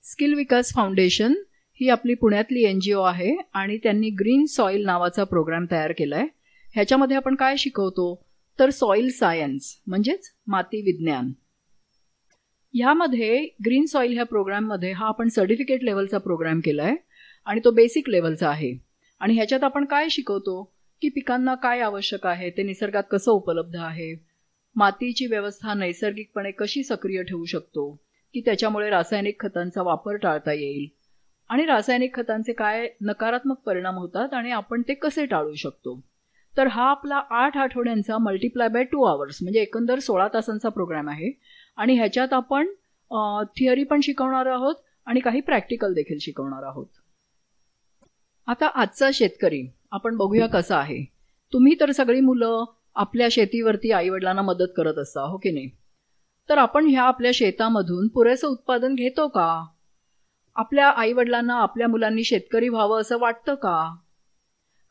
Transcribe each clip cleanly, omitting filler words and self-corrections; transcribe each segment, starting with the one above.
Skill विकास foundation ही आपली पुण्यातली NGO आहे आणि त्यांनी ग्रीन सॉईल नावाचा प्रोग्राम तयार केला आहे. ह्याच्यामध्ये आपण काय शिकवतो तर सॉईल सायन्स म्हणजेच माती विज्ञान. ह्यामध्ये ग्रीन सॉईल ह्या प्रोग्राममध्ये हा आपण सर्टिफिकेट लेवलचा प्रोग्राम केला आहे आणि तो बेसिक लेवलचा आहे. आणि ह्याच्यात आपण काय शिकवतो की पिकांना काय आवश्यक आहे, ते निसर्गात कसं उपलब्ध आहे, मातीची व्यवस्था नैसर्गिकपणे कशी सक्रिय ठेवू शकतो, की त्याच्यामुळे रासायनिक खतांचा वापर टाळता येईल आणि रासायनिक खतांचे काय नकारात्मक परिणाम होतात आणि आपण ते कसे टाळू शकतो. तर हा आपला 8 आठवड्यांचा मल्टिप्लाय बाय 2 आवर्स म्हणजे एकंदर 16 तासांचा प्रोग्राम आहे. आणि ह्याच्यात आपण थिअरी पण शिकवणार आहोत आणि काही प्रॅक्टिकल देखील शिकवणार आहोत. आता आजचा शेतकरी आपण बघूया कसा आहे. तुम्ही तर सगळी मुलं आपल्या शेतीवरती आईवडिलांना मदत करत असता, हो की नाही? तर आपण ह्या आपल्या शेतामधून पुरेसं उत्पादन घेतो का? आपल्या आईवडिलांना आपल्या मुलांनी शेतकरी व्हावं असं वाटतं का?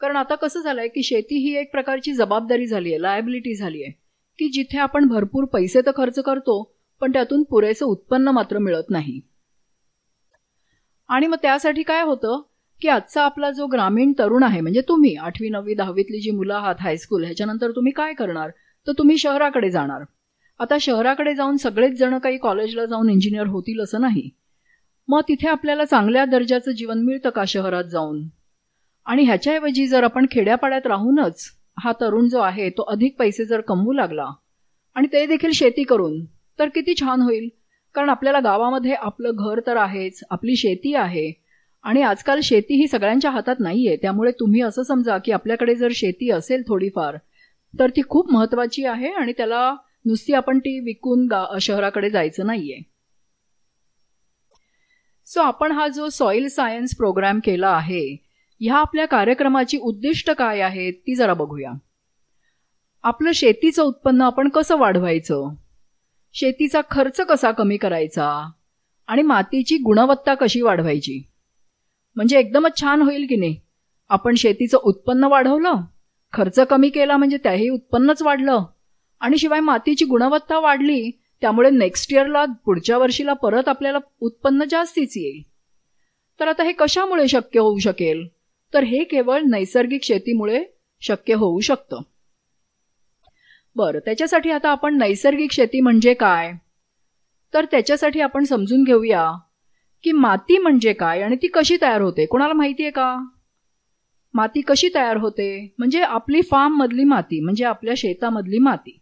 कारण आता कसं झालंय की शेती ही एक प्रकारची जबाबदारी झाली आहे, लायबिलिटी झाली आहे, की जिथे आपण भरपूर पैसे तर खर्च करतो पण त्यातून पुरेसं उत्पन्न मात्र मिळत नाही. आणि मग त्यासाठी काय होतं की आजचा आपला जो ग्रामीण तरुण आहे, म्हणजे तुम्ही 8वी 9वी 10वीतली जी मुलं आहात हायस्कूल, ह्याच्यानंतर तुम्ही काय करणार तर तुम्ही शहराकडे जाणार. आता शहराकडे जाऊन सगळेच जण काही कॉलेजला जाऊन इंजिनियर होतील असं नाही. मग तिथे आपल्याला चांगल्या दर्जाचं जीवन मिळतं का शहरात जाऊन? आणि ह्याच्याऐवजी जर आपण खेड्यापाड्यात राहूनच हा तरुण जो आहे तो अधिक पैसे जर कमवू लागला आणि ते देखील शेती करून, तर किती छान होईल. कारण आपल्याला गावामध्ये आपलं घर तर आहेच, आपली शेती आहे आणि आजकाल शेती ही सगळ्यांच्या हातात नाहीये. त्यामुळे तुम्ही असं समजा की आपल्याकडे जर शेती असेल थोडीफार तर ती खूप महत्वाची आहे आणि त्याला नुसती आपण ती विकून शहराकडे जायचं नाहीये. सो आपण हा जो सॉईल सायन्स प्रोग्राम केला आहे, ह्या आपल्या कार्यक्रमाची उद्दिष्ट काय आहेत ती जरा बघूया. आपलं शेतीचं उत्पन्न आपण कसं वाढवायचं, शेतीचा खर्च कसा कमी करायचा आणि मातीची गुणवत्ता कशी वाढवायची. म्हणजे एकदमच छान होईल की नाही. आपण शेतीचं उत्पन्न वाढवलं, खर्च कमी केला म्हणजे त्याही उत्पन्नच वाढलं आणि शिवाय मातीची गुणवत्ता वाढली, त्यामुळे नेक्स्ट इयरला पुढच्या वर्षीला परत आपल्याला उत्पन्न जास्तीच येईल. तर आता हे कशामुळे शक्य होऊ शकेल तर हे केवळ नैसर्गिक शेतीमुळे शक्य होऊ शकतं. बरं, त्याच्यासाठी आता आपण नैसर्गिक शेती म्हणजे काय तर त्याच्यासाठी आपण समजून घेऊया की माती म्हणजे काय आणि ती कशी तयार होते. कोणाला माहिती आहे का माती कशी तयार होते? म्हणजे आपली फार्म मधली माती, म्हणजे आपल्या शेतामधली माती.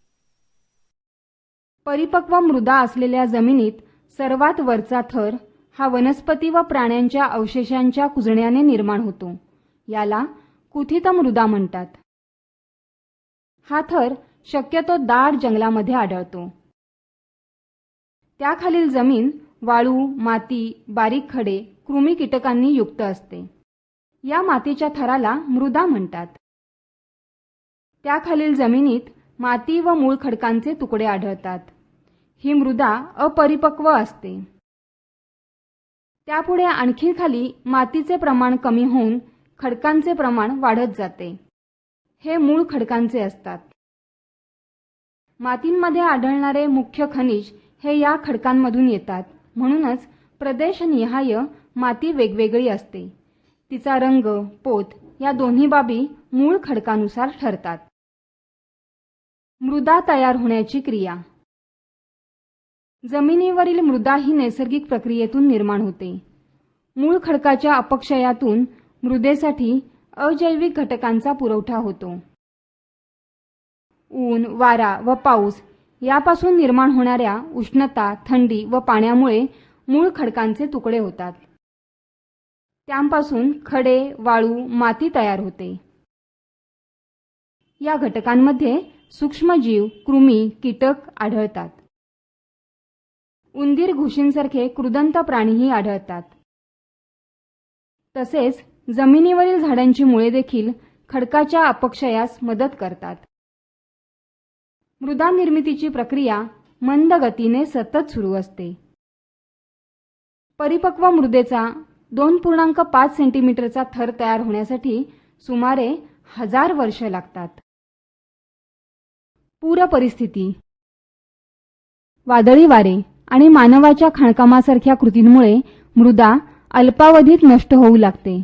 परिपक्व मृदा असलेल्या जमिनीत सर्वात वरचा थर हा वनस्पती व प्राण्यांच्या अवशेषांच्या कुजण्याने निर्माण होतो. याला कुथित मृदा म्हणतात. हा थर शक्यतो दाट जंगलामध्ये आढळतो. त्याखालील जमीन वाळू, माती, बारीक खडे, कृमी कीटकांनी युक्त असते. या मातीच्या थराला मृदा म्हणतात. त्याखालील जमिनीत माती व मूळ खडकांचे तुकडे आढळतात. ही मृदा अपरिपक्व असते. त्यापुढे आणखी खाली मातीचे प्रमाण कमी होऊन खडकांचे प्रमाण वाढत जाते. हे मूळ खडकांचे असतात. मातींमध्ये आढळणारे मुख्य खनिज हे या खडकांमधून येतात. म्हणूनच प्रदेशनिहाय माती वेगवेगळी असते. तिचा रंग, पोत या दोन्ही बाबी मूळ खडकानुसार ठरतात. मृदा तयार होण्याची क्रिया. जमिनीवरील मृदा ही नैसर्गिक प्रक्रियेतून निर्माण होते. मूळ खडकाच्या अपक्षयातून मृदेसाठी अजैविक घटकांचा पुरवठा होतो. ऊन, वारा व पाऊस यापासून निर्माण होणाऱ्या उष्णता, थंडी व पाण्यामुळे मूळ खडकांचे तुकडे होतात. त्यांपासून खडे, वाळू, माती तयार होते. या घटकांमध्ये सूक्ष्मजीव, कृमी, कीटक आढळतात. उंदीर, घुशींसारखे कृदंत प्राणीही आढळतात. तसेच जमिनीवरील झाडांची मुळे देखील खडकाच्या अपक्षयास मदत करतात. मृदा निर्मितीची प्रक्रिया मंद गतीने सतत सुरू असते. परिपक्व मृदेचा 2.5 सेंटीमीटरचा थर तयार होण्यासाठी सुमारे 1000 वर्ष लागतात. पूर परिस्थिती. वादळी वारे, आणि मानवाच्या खाणकामासारख्या कृतींमुळे मृदा अल्पावधीत नष्ट होऊ लागते.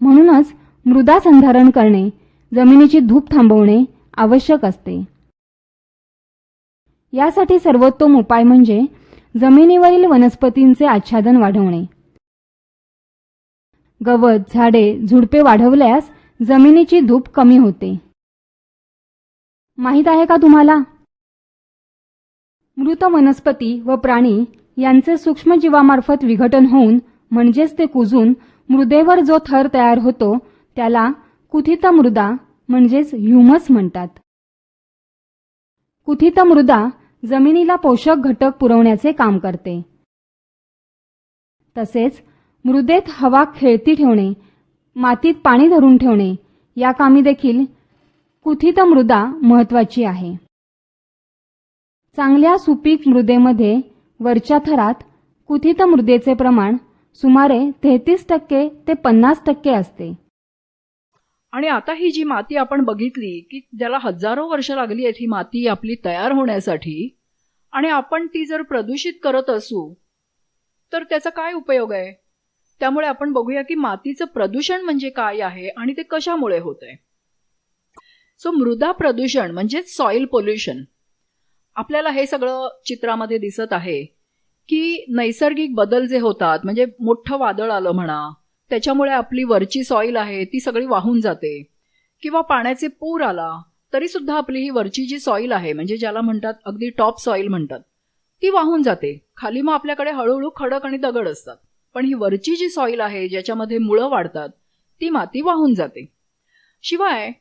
म्हणूनच मृदा संधारण करणे, जमिनीची धूप थांबवणे आवश्यक असते. यासाठी सर्वोत्तम उपाय म्हणजे जमिनीवरील वनस्पतींचे आच्छादन वाढवणे. गवत, झाडे, झुडपे वाढवल्यास जमिनीची धूप कमी होते. माहीत आहे का तुम्हाला? मृत वनस्पती व प्राणी यांचे सूक्ष्मजीवामार्फत विघटन होऊन म्हणजेच ते कुजून मृदेवर जो थर तयार होतो त्याला कुथित मृदा म्हणजेच ह्युमस म्हणतात. कुथित मृदा जमिनीला पोषक घटक पुरवण्याचे काम करते. तसेच मृदेत हवा खेळती ठेवणे, मातीत पाणी धरून ठेवणे या कामी देखील कुथित मृदा महत्वाची आहे. चांगल्या सुपीक मृदेमध्ये वरच्या थरात कुथित मृदेचे प्रमाण सुमारे 33% ते 50% असते. आणि आता ही जी माती आपण बघितली की ज्याला हजारो वर्ष लागली आहेत ही माती आपली तयार होण्यासाठी, आणि आपण ती जर प्रदूषित करत असू तर त्याचा काय उपयोग आहे? त्यामुळे आपण बघूया की मातीचं प्रदूषण म्हणजे काय आहे आणि ते कशामुळे होत आहे. सो मृदा प्रदूषण म्हणजे सॉइल पोल्युशन. आपल्याला हे सगळं चित्रामध्ये दिसत आहे की नैसर्गिक बदल जे होतात, म्हणजे मोठं वादळ आलं म्हणा, त्याच्यामुळे आपली वरची सॉइल आहे ती सगळी वाहून जाते, किंवा पाण्याचे पूर आला तरी सुद्धा आपली ही वरची जी सॉइल आहे म्हणजे ज्याला म्हणतात अगदी टॉप सॉइल म्हणतात ती वाहून जाते. खाली मग आपल्याकडे हळूहळू खडक आणि दगड असतात, पण ही वरची जी सॉइल आहे ज्याच्यामध्ये मुळं वाढतात ती माती वाहून जाते. शिवाय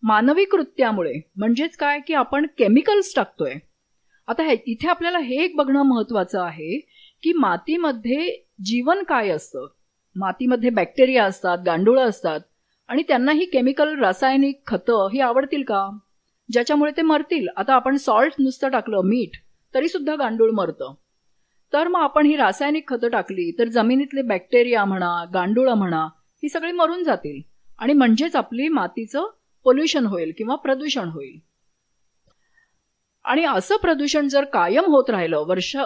मानवी कृत्यामुळे म्हणजेच काय की आपण केमिकल्स टाकतोय. आता इथे आपल्याला हे एक बघणं महत्वाचं आहे की मातीमध्ये जीवन काय असतं. मातीमध्ये बॅक्टेरिया असतात, गांडुळं असतात, आणि त्यांना ही केमिकल रासायनिक खतं ही आवडतील का, ज्याच्यामुळे ते मरतील. आता आपण सॉल्ट नुसतं टाकलं, मीठ, तरी सुद्धा गांडूळ मरतं. तर मग आपण ही रासायनिक खतं टाकली तर जमिनीतले बॅक्टेरिया म्हणा, गांडुळं म्हणा, ही सगळी मरून जातील आणि म्हणजेच आपली मातीचं पोल्युशन होईल किंवा प्रदूषण होईल. आणि असं प्रदूषण जर कायम होत राहिलं,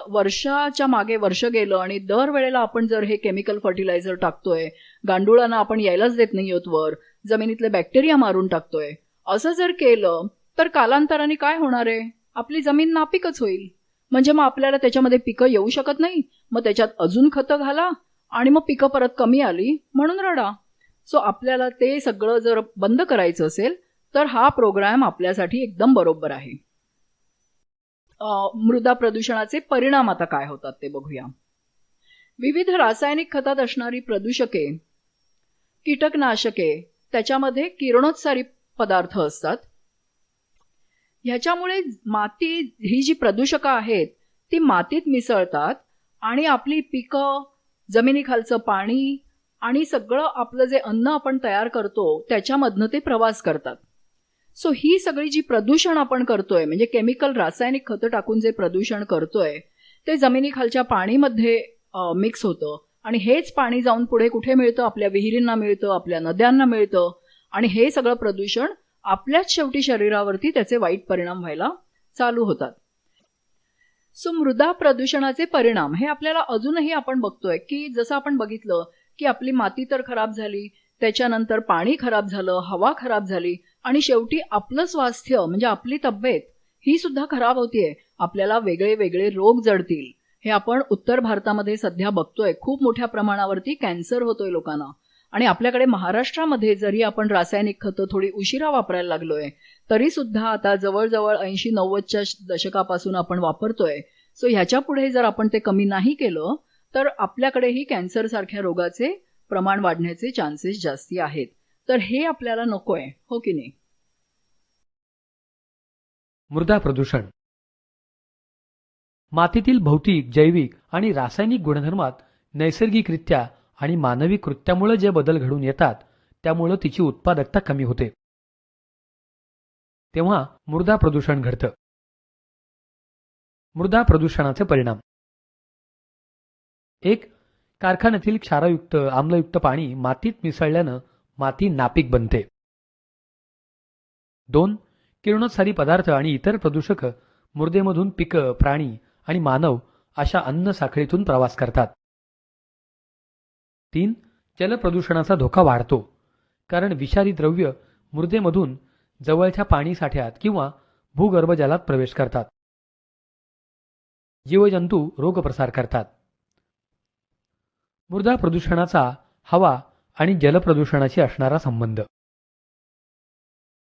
वर्षाच्या मागे वर्ष गेलं आणि दरवेळेला आपण जर हे केमिकल फर्टिलायझर टाकतोय, गांडुळांना आपण यायलाच देत नाही आहोत वर, जमिनीतले बॅक्टेरिया मारून टाकतोय, असं जर केलं तर कालांतराने काय होणार आहे, आपली जमीन नापीकच होईल. म्हणजे मग आपल्याला त्याच्यामध्ये पिकं येऊ शकत नाही, मग त्याच्यात अजून खतं घाला आणि मग पिकं परत कमी आली म्हणून रडा. सो आपल्याला ते सगळं जर बंद करायचं असेल तर हा प्रोग्राम आपल्यासाठी एकदम बरोबर आहे. मृदा प्रदूषणाचे परिणाम आता काय होतात ते बघूया. विविध रासायनिक खतात असणारी प्रदूषके, कीटकनाशके, त्याच्यामध्ये किरणोत्सारी पदार्थ असतात. ह्याच्यामुळे माती ही जी प्रदूषकं आहेत ती मातीत मिसळतात आणि आपली पिकं, जमिनीखालचं पाणी आणि सगळं आपलं जे अन्न आपण तयार करतो त्याच्यामधनं ते प्रवास करतात. सो ही सगळी जी प्रदूषण आपण करतोय, म्हणजे केमिकल रासायनिक खतं टाकून जे प्रदूषण करतोय ते जमिनीखालच्या पाणीमध्ये मिक्स होतं आणि हेच पाणी जाऊन पुढे कुठे मिळतं, आपल्या विहिरींना मिळतं, आपल्या नद्यांना मिळतं, आणि हे सगळं प्रदूषण आपल्याच शेवटी शरीरावरती त्याचे वाईट परिणाम व्हायला चालू होतात. सो मृदा प्रदूषणाचे परिणाम हे आपल्याला अजूनही आपण बघतोय की जसं आपण बघितलं की आपली माती तर खराब झाली, त्याच्यानंतर पाणी खराब झालं, हवा खराब झाली, आणि शेवटी आपलं स्वास्थ्य म्हणजे आपली तब्येत ही सुद्धा खराब होतीये. आपल्याला वेगळे वेगळे रोग जडतील. हे आपण उत्तर भारतामध्ये सध्या बघतोय, खूप मोठ्या प्रमाणावरती कॅन्सर होतोय लोकांना. आणि आपल्याकडे महाराष्ट्रामध्ये जरी आपण रासायनिक खतं थोडी उशिरा वापरायला लागलोय तरी सुद्धा आता जवळजवळ 80-90च्या दशकापासून आपण वापरतोय. सो ह्याच्या पुढे जर आपण ते कमी नाही केलं तर आपल्याकडेही कॅन्सर सारख्या रोगाचे प्रमाण वाढण्याचे चान्सेस जास्ती आहेत. तर हे आपल्याला नकोय, हो की नाही. मृदा प्रदूषण मातीतील भौतिक, जैविक आणि रासायनिक गुणधर्मात नैसर्गिकरित्या आणि मानवी कृत्यामुळे जे बदल घडून येतात त्यामुळे तिची उत्पादकता कमी होते, तेव्हा मृदा प्रदूषण घडतं. मृदा प्रदूषणाचे परिणाम: 1. कारखान्यातील क्षारयुक्त, आम्लयुक्त पाणी मातीत मिसळल्यानं माती नापीक बनते. 2. किरणोत्सारी पदार्थ आणि इतर प्रदूषक मृदेमधून पिकं, प्राणी आणि मानव अशा अन्न साखळीतून प्रवास करतात. 3. जलप्रदूषणाचा धोका वाढतो, कारण विषारी द्रव्य मृदेमधून जवळच्या पाणी साठ्यात किंवा भूगर्भजलात प्रवेश करतात. जीवजंतू रोगप्रसार करतात. मृदा प्रदूषणाचा हवा आणि जलप्रदूषणाशी असणारा संबंध.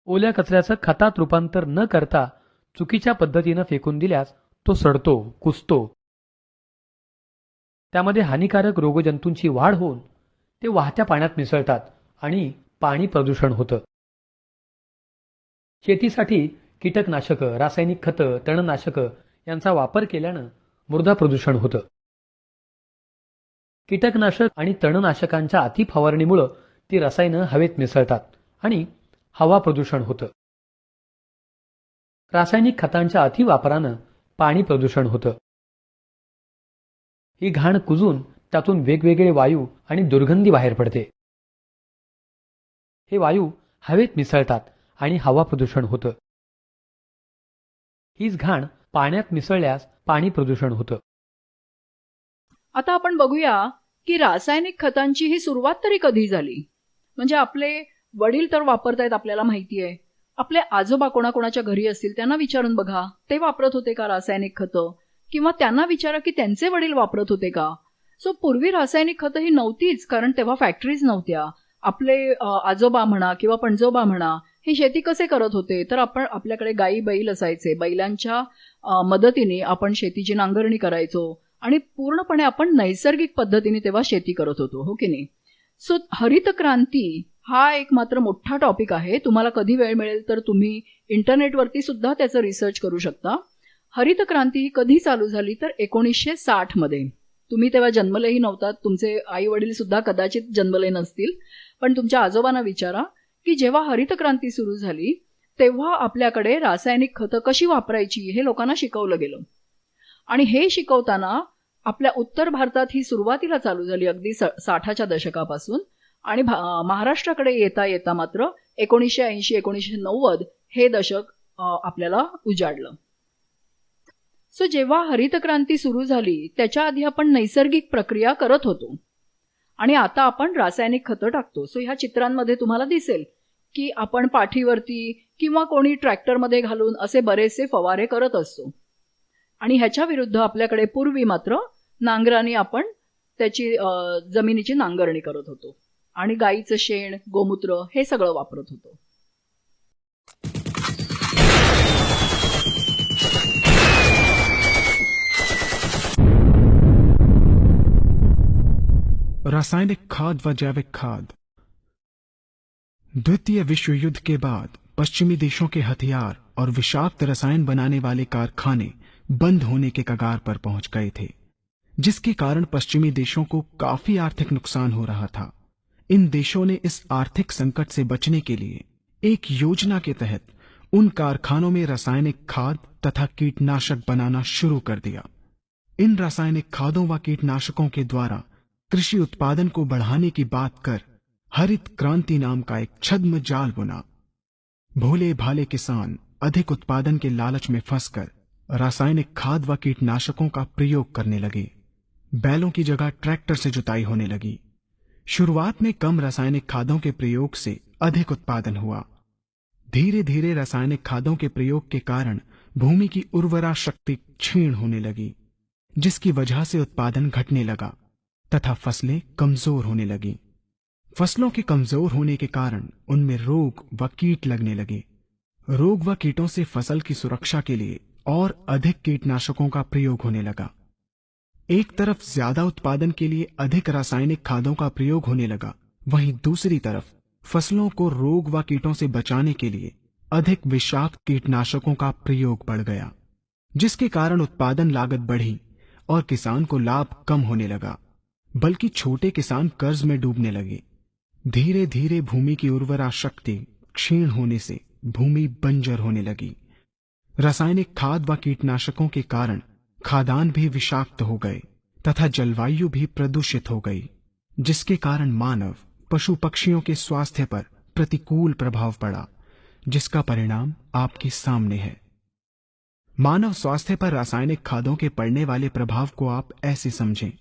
ओल्या कचऱ्याचं खतात रूपांतर न करता चुकीच्या पद्धतीनं फेकून दिल्यास तो सडतो, कुजतो. त्यामध्ये हानिकारक रोगजंतूंची वाढ होऊन ते वाहत्या पाण्यात मिसळतात आणि पाणी प्रदूषण होतं. शेतीसाठी कीटकनाशकं, रासायनिक खतं, तणनाशकं यांचा वापर केल्यानं मृदा प्रदूषण होतं. कीटकनाशक आणि तणनाशकांच्या अति फवारणीमुळे ती रसायनं हवेत मिसळतात आणि हवा प्रदूषण होतं. रासायनिक खतांच्या अति वापरानं पाणी प्रदूषण होतं. ही घाण कुजून त्यातून वेगवेगळे वायू आणि दुर्गंधी बाहेर पडते. हे वायू हवेत मिसळतात आणि हवा प्रदूषण होतं. हीच घाण पाण्यात मिसळल्यास पाणी प्रदूषण होतं. आता आपण बघूया की रासायनिक खतांची ही सुरुवात तरी कधी झाली. म्हणजे आपले वडील तर वापरतायत आपल्याला माहिती आहे. आपले आजोबा कोणाकोणाच्या घरी असतील त्यांना विचारून बघा, ते वापरत होते का रासायनिक खतं, किंवा त्यांना विचारा की त्यांचे वडील वापरत होते का. सो पूर्वी रासायनिक खतं ही नव्हतीच, कारण तेव्हा फॅक्टरीज नव्हत्या. आपले आजोबा म्हणा किंवा पणजोबा म्हणा हे शेती कसे करत होते, तर आपल्याकडे गाई बैल असायचे. बैलांच्या मदतीने आपण शेतीची नांगरणी करायचो आणि पूर्णपणे आपण नैसर्गिक पद्धतीने तेव्हा शेती करत होतो, हो की नाही. सो हरित क्रांती हा एक मात्र मोठा टॉपिक आहे. तुम्हाला कधी वेळ मिळेल तर तुम्ही इंटरनेटवरती सुद्धा त्याचं रिसर्च करू शकता. हरित क्रांती ही कधी चालू झाली तर 1960 मध्ये. तुम्ही तेव्हा जन्मलेही नव्हतात, तुमचे आई वडील सुद्धा कदाचित जन्मले नसतील, पण तुमच्या आजोबांना विचारा की जेव्हा हरित क्रांती सुरू झाली तेव्हा आपल्याकडे रासायनिक खतं कशी वापरायची हे लोकांना शिकवलं गेलं. आणि हे शिकवताना आपल्या उत्तर भारतात ही सुरुवातीला चालू झाली अगदी 60च्या दशकापासून, आणि महाराष्ट्राकडे येता येता मात्र 1980-1990 हे दशक आपल्याला उजाडलं. सो जेव्हा हरित क्रांती सुरू झाली त्याच्या आधी आपण नैसर्गिक प्रक्रिया करत होतो आणि आता आपण रासायनिक खतं टाकतो. सो ह्या चित्रांमध्ये तुम्हाला दिसेल की आपण पाठीवरती किंवा कोणी ट्रॅक्टरमध्ये घालून असे बरेचसे फवारे करत असतो. आणि ह्याच्या विरुद्ध आपल्याकडे पूर्वी मात्र नांगराने आपण त्याची जमिनीची नांगरणी करत होतो आणि गाईचं शेण, गोमूत्र हे सगळं वापरत होतो. रासायनिक खाद व जैविक खाद. द्वितीय विश्व युद्ध के बाद पश्चिमी देशों के हथियार और विषाक्त रसायन बनाने वाले कारखाने बंद होने के कगार पर पहुंच गए थे, जिसके कारण पश्चिमी देशों को काफी आर्थिक नुकसान हो रहा था. इन देशों ने इस आर्थिक संकट से बचने के लिए एक योजना के तहत उन कारखानों में रासायनिक खाद तथा कीटनाशक बनाना शुरू कर दिया. इन रासायनिक खादों व कीटनाशकों के द्वारा कृषि उत्पादन को बढ़ाने की बात कर हरित क्रांति नाम का एक छद्म जाल बुना. भोले भाले किसान अधिक उत्पादन के लालच में फंसकर रासायनिक खाद व कीटनाशकों का प्रयोग करने लगे. बैलों की जगह ट्रैक्टर से जुताई होने लगी. शुरुआत में कम रासायनिक खादों के प्रयोग से अधिक उत्पादन हुआ. धीरे धीरे रासायनिक खादों के प्रयोग के कारण भूमि की उर्वरा शक्ति क्षीण होने लगी, जिसकी वजह से उत्पादन घटने लगा तथा फसलें कमजोर होने लगी. फसलों के कमजोर होने के कारण उनमें रोग व कीट लगने लगे. रोग व कीटों से फसल की सुरक्षा के लिए और अधिक कीटनाशकों का प्रयोग होने लगा. एक तरफ ज्यादा उत्पादन के लिए अधिक रासायनिक खादों का प्रयोग होने लगा, वहीं दूसरी तरफ फसलों को रोग व कीटों से बचाने के लिए अधिक विषाक्त कीटनाशकों का प्रयोग बढ़ गया, जिसके कारण उत्पादन लागत बढ़ी और किसान को लाभ कम होने लगा, बल्कि छोटे किसान कर्ज में डूबने लगे. धीरे धीरे भूमि की उर्वरा शक्ति क्षीण होने से भूमि बंजर होने लगी. रासायनिक खाद व कीटनाशकों के कारण खाद्यान्न भी विषाक्त हो गए तथा जलवायु भी प्रदूषित हो गई, जिसके कारण मानव, पशु पक्षियों के स्वास्थ्य पर प्रतिकूल प्रभाव पड़ा, जिसका परिणाम आपके सामने है. मानव स्वास्थ्य पर रासायनिक खादों के पड़ने वाले प्रभाव को आप ऐसे समझें।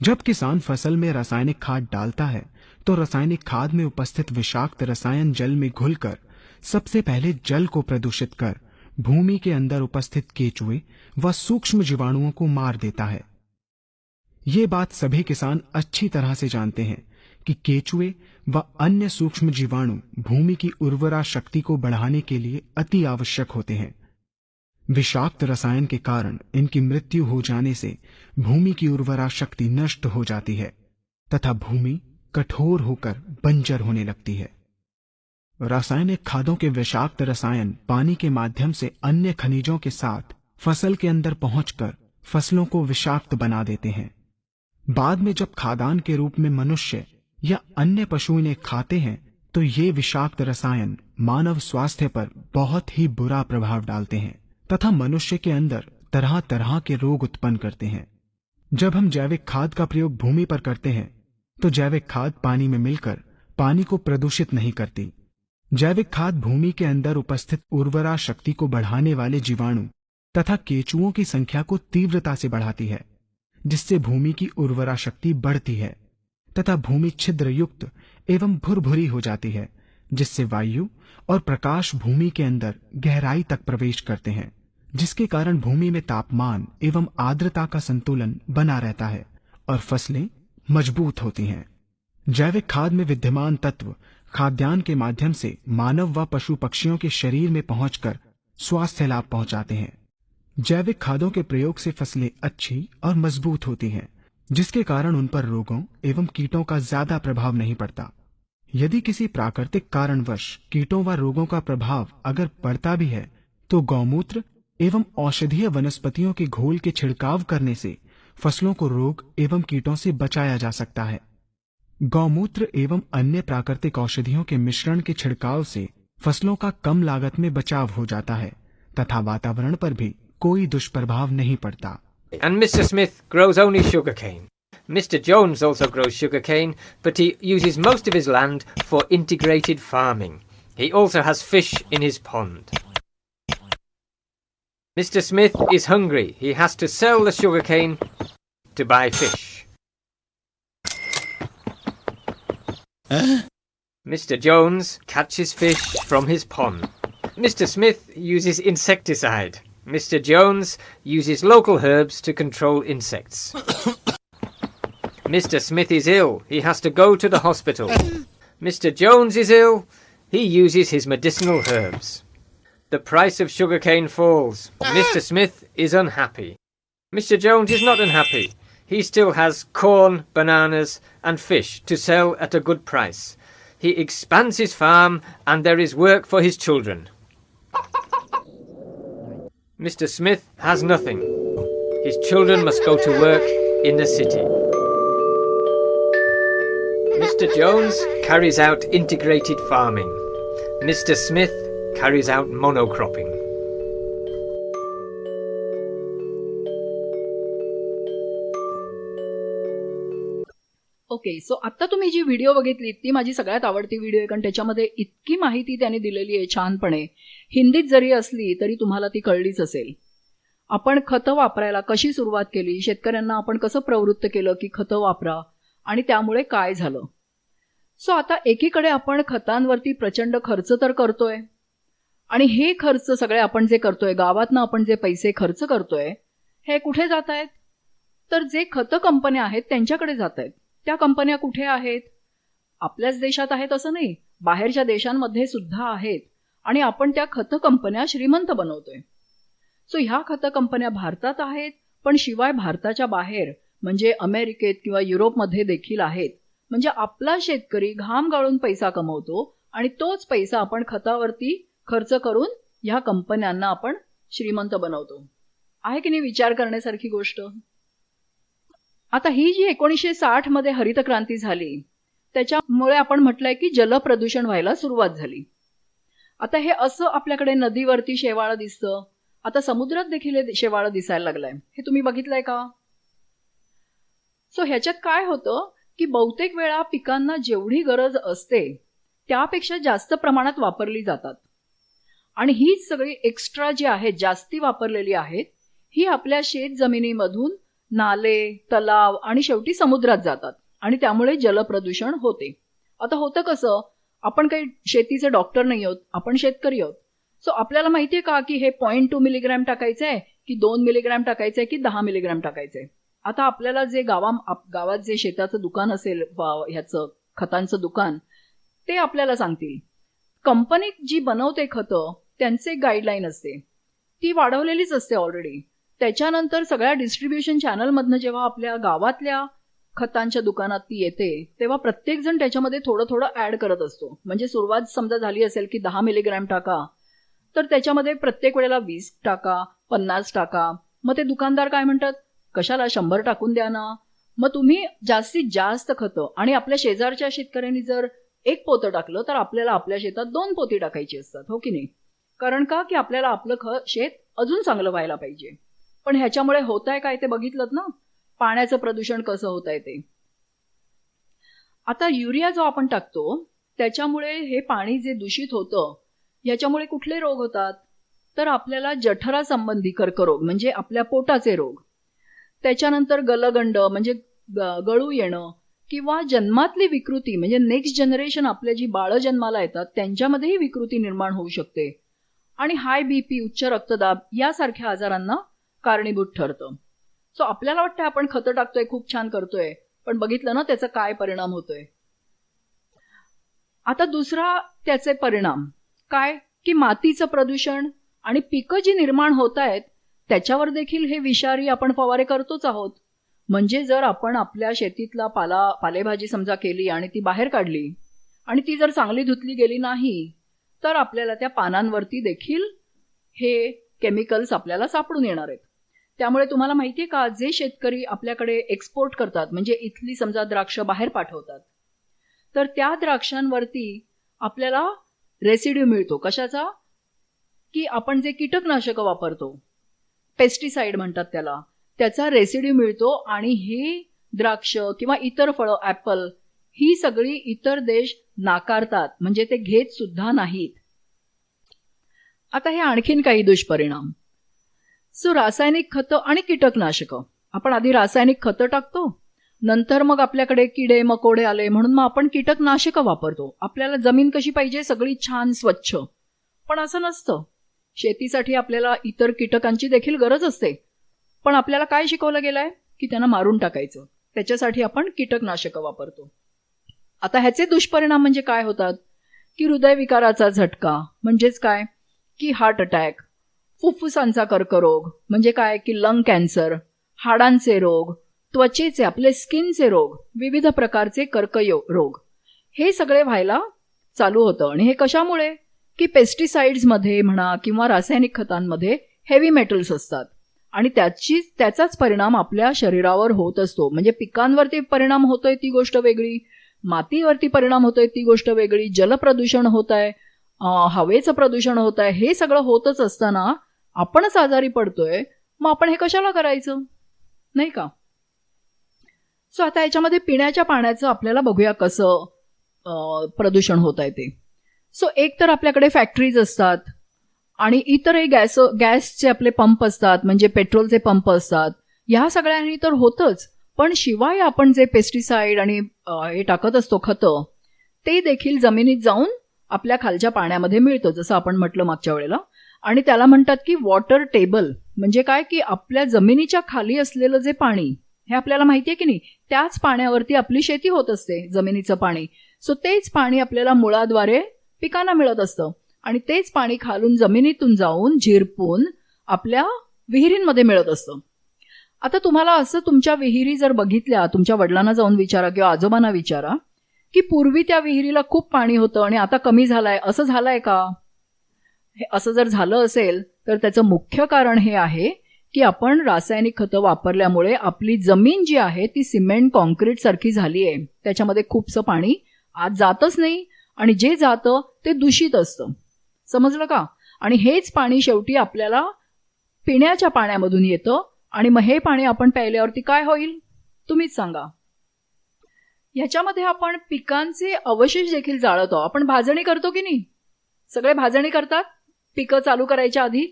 जब किसान फसल में रासायनिक खाद डालता है तो रासायनिक खाद में उपस्थित विषाक्त रसायन जल में घुलकर सबसे पहले जल को प्रदूषित कर भूमि के अंदर उपस्थित केचुए व सूक्ष्म जीवाणुओं को मार देता है। ये बात सभी किसान अच्छी तरह से जानते हैं कि केचुए व अन्य सूक्ष्म जीवाणु भूमि की उर्वरा शक्ति को बढ़ाने के लिए अति आवश्यक होते हैं। विषाक्त रसायन के कारण इनकी मृत्यु हो जाने से भूमि की उर्वरा शक्ति नष्ट हो जाती है तथा भूमि कठोर होकर बंजर होने लगती है। रासायनिक खादों के विषाक्त रसायन पानी के माध्यम से अन्य खनिजों के साथ फसल के अंदर पहुंचकर फसलों को विषाक्त बना देते हैं। बाद में जब खाद्यान्न के रूप में मनुष्य या अन्य पशु इन्हें खाते हैं तो ये विषाक्त रसायन मानव स्वास्थ्य पर बहुत ही बुरा प्रभाव डालते हैं तथा मनुष्य के अंदर तरह तरह के रोग उत्पन्न करते हैं। जब हम जैविक खाद का प्रयोग भूमि पर करते हैं तो जैविक खाद पानी में मिलकर पानी को प्रदूषित नहीं करती। जैविक खाद भूमि के अंदर उपस्थित उर्वरा शक्ति को बढ़ाने वाले जीवाणु तथा केचुओं की संख्या को तीव्रता से बढ़ाती है, जिससे भूमि की उर्वरा शक्ति बढ़ती है तथा भूमि छिद्र युक्त एवं भुरभुरी हो जाती है, जिससे वायु और प्रकाश भूमि के अंदर गहराई तक प्रवेश करते हैं, जिसके कारण भूमि में तापमान एवं आर्द्रता का संतुलन बना रहता है और फसलें मजबूत होती हैं। जैविक खाद में विद्यमान तत्व खाद्यान्न के माध्यम से मानव व पशु पक्षियों के शरीर में पहुंचकर स्वास्थ्य लाभ पहुंचाते हैं। जैविक खादों के प्रयोग से फसलें अच्छी और मजबूत होती हैं, जिसके कारण उन पर रोगों एवं कीटों का ज्यादा प्रभाव नहीं पड़ता। यदि किसी प्राकृतिक कारणवश कीटों व रोगों का प्रभाव अगर पड़ता भी है तो गौमूत्र एवं औषधीय वनस्पतियों के घोल के छिड़काव करने से फसलों को रोग एवं कीटों से बचाया जा सकता है। गौमूत्र एवं अन्य प्राकृतिक औषधियों के मिश्रण के छिड़काव से फसलों का कम लागत में बचाव हो जाता है तथा वातावरण पर भी कोई दुष्प्रभाव नहीं पड़ता। And Mr. Smith grows only sugarcane. Mr. Jones also grows sugarcane, but he uses most of his land for integrated farming. He also has fish in his pond. Mr. Smith is hungry. He has to sell the sugarcane to buy fish. Mr. Jones catches fish from his pond. Mr. Smith uses insecticide. Mr. Jones uses local herbs to control insects. Mr. Smith is ill. He has to go to the hospital. Mr. Jones is ill. He uses his medicinal herbs. The price of sugarcane falls. Mr. Smith is unhappy. Mr. Jones is not unhappy. He still has corn, bananas, and fish to sell at a good price. He expands his farm and there is work for his children. Mr. Smith has nothing. His children must go to work in the city. Mr. Jones carries out integrated farming. Mr. Smith carries out monocropping. Okay, so आता तुम्ही जी video बघितली ती माझी सगळ्यात आवडती video आहे, कारण त्याच्यामध्ये इतकी माहिती त्याने दिलेली आहे छानपणे. हिंदीत जरी असली तरी तुम्हाला ती कळलीच असेल. आपण खतं वापरायला कशी सुरुवात केली, शेतकऱ्यांना आपण कसं प्रवृत्त केलं की खतं वापरा आणि त्यामुळे काय झालं. सो आता एकीकडे आपण खतांवरती प्रचंड खर्च तर करतोय आणि हे खर्च सगळे आपण जे करतोय, गावातनं आपण जे पैसे खर्च करतोय, हे कुठे जात आहेत? तर जे खतं कंपन्या आहेत त्यांच्याकडे जात आहेत. त्या कंपन्या कुठे आहेत? आपल्याच देशात आहेत असं नाही, बाहेरच्या देशांमध्ये सुद्धा आहेत आणि आपण त्या खतं कंपन्या श्रीमंत बनवतोय. सो ह्या खतं कंपन्या भारतात आहेत, पण शिवाय भारताच्या बाहेर म्हणजे अमेरिकेत किंवा युरोपमध्ये देखील आहेत. म्हणजे आपला शेतकरी घाम गाळून पैसा कमवतो आणि तोच पैसा आपण खतावरती खर्च करून ह्या कंपन्यांना आपण श्रीमंत बनवतो. आहे की नाही विचार करण्यासारखी गोष्ट. आता ही जी 1960 मध्ये हरित क्रांती झाली त्याच्यामुळे आपण म्हटलंय की जलप्रदूषण व्हायला सुरुवात झाली. आता हे असं आपल्याकडे नदीवरती शेवाळं दिसतं, आता समुद्रात देखील शेवाळं दिसायला लागलंय. हे तुम्ही बघितलंय का? सो ह्याच्यात काय होतं की बहुतेक वेळा पिकांना जेवढी गरज असते त्यापेक्षा जास्त प्रमाणात वापरली जातात आणि हीच सगळी एक्स्ट्रा जी आहेत, जास्ती वापरलेली आहेत, ही आपल्या शेत जमिनीमधून नाले, तलाव आणि शेवटी समुद्रात जातात आणि त्यामुळे जलप्रदूषण होते. आता होतं कसं, आपण काही शेतीचे डॉक्टर नाही आहोत, आपण शेतकरी आहोत. सो आपल्याला माहितीये का की हे 0.2 मिलीग्रॅम टाकायचं आहे की 2 मिलीग्रॅम टाकायचं आहे की 10 मिलीग्रॅम टाकायचं आहे. आता आपल्याला जे गावात जे शेताचं दुकान असेल, ह्याचं खतांचं दुकान, ते आपल्याला सांगतील. कंपनी जी बनवते खतं त्यांचे गाईडलाईन असते, ती वाढवलेलीच असते ऑलरेडी. त्याच्यानंतर सगळ्या डिस्ट्रीब्युशन चॅनलमधनं जेव्हा आपल्या गावातल्या खतांच्या दुकानात ती येते तेव्हा प्रत्येक जण त्याच्यामध्ये थोडं थोडं ऍड करत असतो. म्हणजे सुरुवात समजा झाली असेल की 10 मिलीग्रॅम टाका, तर त्याच्यामध्ये प्रत्येक वेळेला 20 टाका, 50 टाका. मग ते दुकानदार काय म्हणतात, कशाला 100 टाकून द्या ना. मग तुम्ही जास्तीत जास्त खतं, आणि आपल्या शेजारच्या शेतकऱ्यांनी जर 1 पोतं टाकलं तर आपल्याला आपल्या शेतात 2 पोती टाकायची असतात, हो की नाही. कारण का की आपल्याला आपलं शेत अजून चांगलं व्हायला पाहिजे. पण ह्याच्यामुळे होत आहे काय ते बघितलं ना, पाण्याचं प्रदूषण कसं होत आहे ते. आता युरिया जो आपण टाकतो त्याच्यामुळे हे पाणी जे दूषित होतं, याच्यामुळे कुठले रोग होतात, तर आपल्याला जठरा संबंधी कर्करोग म्हणजे आपल्या पोटाचे रोग, त्याच्यानंतर गलगंड म्हणजे गळू येणं, किंवा जन्मातली विकृती म्हणजे नेक्स्ट जनरेशन आपल्या जी बाळं जन्माला येतात त्यांच्यामध्येही विकृती निर्माण होऊ शकते, आणि हाय बीपी, उच्च रक्तदाब यासारख्या आजारांना कारणीभूत ठरतं. सो आपल्याला वाटतं आपण खतं टाकतोय, खूप छान करतोय, पण बघितलं ना त्याचा काय परिणाम होतोय. आता दुसरा त्याचे परिणाम काय की मातीचं प्रदूषण आणि पिकं जी निर्माण होत आहेत त्याच्यावर देखील हे विषारी आपण फवारे करतोच आहोत. म्हणजे जर आपण आपल्या शेतीतला पालेभाजी समजा केली आणि ती बाहेर काढली आणि ती जर चांगली धुतली गेली नाही तर आपल्याला त्या पानांवरती देखील हे केमिकल्स आपल्याला सापडून येणार आहेत. त्यामुळे तुम्हाला माहितीये का, जे शेतकरी आपल्याकडे एक्सपोर्ट करतात म्हणजे इथली समजा द्राक्ष बाहेर पाठवतात, तर त्या द्राक्षांवरती आपल्याला रेसिड्यू मिळतो. कशाचा, की आपण जे कीटकनाशक वापरतो, पेस्टिसाइड म्हणतात त्याला, त्याचा रेसिड्यू मिळतो. आणि हे द्राक्ष किंवा इतर फळं, ऍपल, ही सगळी इतर देश नाकारतात, म्हणजे ते घेत सुद्धा नाहीत. आता हे आणखीन काही दुष्परिणाम. सो रासायनिक खतं आणि कीटकनाशकं, आपण आधी रासायनिक खतं टाकतो, नंतर मग आपल्याकडे किडे मकोडे आले म्हणून मग आपण कीटकनाशकं वापरतो. आपल्याला जमीन कशी पाहिजे, सगळी छान स्वच्छ. पण असं नसतं. शेतीसाठी आपल्याला इतर कीटकांची देखील गरज असते, पण आपल्याला काय शिकवलं गेलंय की त्यांना मारून टाकायचं, त्याच्यासाठी आपण कीटकनाशकं वापरतो. आता ह्याचे दुष्परिणाम म्हणजे काय होतात की हृदयविकाराचा झटका, म्हणजेच काय की हार्ट अटॅक, फुफ्फुसांचा कर्करोग म्हणजे काय की लंग कॅन्सर, हाडांचे रोग, त्वचेचे आपले स्किनचे रोग, विविध प्रकारचे कर्करोग, हे सगळे व्हायला चालू होतं. आणि हे कशामुळे की पेस्टिसाइड्समध्ये म्हणा किंवा रासायनिक खतांमध्ये हेवी मेटल्स असतात आणि त्याचाच परिणाम आपल्या शरीरावर होत असतो. म्हणजे पिकांवरती परिणाम होतोय ती गोष्ट वेगळी, मातीवरती परिणाम होतोय ती गोष्ट वेगळी, जलप्रदूषण होत आहे, हवेचं प्रदूषण होत आहे, हे सगळं होतच असताना आपणच आजारी पडतोय. मग आपण हे कशाला करायचं, नाही का. सो आता याच्यामध्ये पिण्याच्या पाण्याचं आपल्याला बघूया कसं प्रदूषण होत आहे ते. सो एक तर आपल्याकडे फॅक्टरीज असतात आणि इतरही गॅसचे आपले पंप असतात, म्हणजे पेट्रोलचे पंप असतात. ह्या सगळ्यांनी तर होतच, पण शिवाय आपण जे पेस्टिसाइड आणि हे टाकत असतो खतं, ते देखील जमिनीत जाऊन आपल्या खालच्या पाण्यामध्ये मिळतं, जसं आपण म्हटलं मागच्या वेळेला. आणि त्याला म्हणतात की वॉटर टेबल, म्हणजे काय की आपल्या जमिनीच्या खाली असलेलं जे पाणी, हे आपल्याला माहिती आहे की नाही, त्याच पाण्यावरती आपली शेती होत असते, जमिनीचं पाणी. सो तेच पाणी आपल्याला मुळाद्वारे पिकांना मिळत असतं आणि तेच पाणी खालून जमिनीतून जाऊन झिरपून आपल्या विहिरींमध्ये मिळत असतं. आता तुम्हाला असं तुमच्या विहिरी जर बघितल्या, तुमच्या वडिलांना जाऊन विचारा किंवा आजोबांना विचारा की पूर्वी त्या विहिरीला खूप पाणी होतं आणि आता कमी झालंय, असं झालंय का. हे असं जर झालं असेल तर त्याचं मुख्य कारण हे आहे की आपण रासायनिक खतं वापरल्यामुळे आपली जमीन जी आहे ती सिमेंट कॉन्क्रीट सारखी झाली आहे, त्याच्यामध्ये खूपसं पाणी आत जातच नाही आणि जे जातं ते दूषित असतं, समजलं का. आणि हेच पाणी शेवटी आपल्याला पिण्याच्या पाण्यामधून येतं आणि मग हे पाणी आपण प्यायल्यावरती काय होईल तुम्हीच सांगा. ह्याच्यामध्ये आपण पिकांचे अवशेष देखील जाळतो. आपण भाजणी करतो की नाही, सगळे भाजणी करतात, पिकं चालू करायच्या आधी.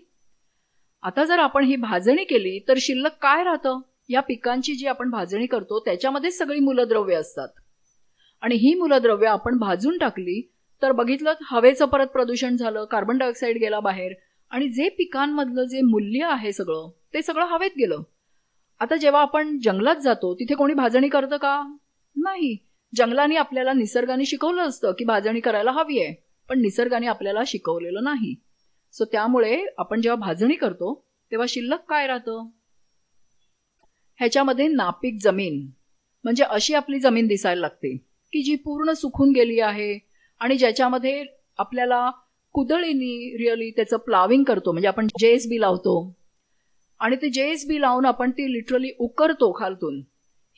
आता जर आपण ही भाजणी केली तर शिल्लक काय राहतं? या पिकांची जी आपण भाजणी करतो त्याच्यामध्येच सगळी मूलद्रव्य असतात आणि ही मूलद्रव्य आपण भाजून टाकली तर बघितलं हवेचं परत प्रदूषण झालं, कार्बन डायऑक्साईड गेला बाहेर आणि जे पिकांमधलं जे मूल्य आहे सगळं ते सगळं हवेत गेलं. आता जेव्हा आपण जंगलात जातो तिथे कोणी भाजणी करतं का? नाही. जंगलाने आपल्याला निसर्गाने शिकवलं असतं की भाजणी करायला हवी आहे, पण निसर्गाने आपल्याला शिकवलेलं नाही. सो त्यामुळे आपण जेव्हा भाजणी करतो तेव्हा शिल्लक काय राहतं? ह्याच्यामध्ये नापीक जमीन म्हणजे अशी आपली जमीन दिसायला लागते की जी पूर्ण सुकून गेली आहे आणि ज्याच्यामध्ये आपल्याला कुदळीनी रिअली त्याचं प्लाविंग करतो, म्हणजे आपण JSB लावतो आणि ते JSB लावून आपण ती लिटरली उकरतो खालतून.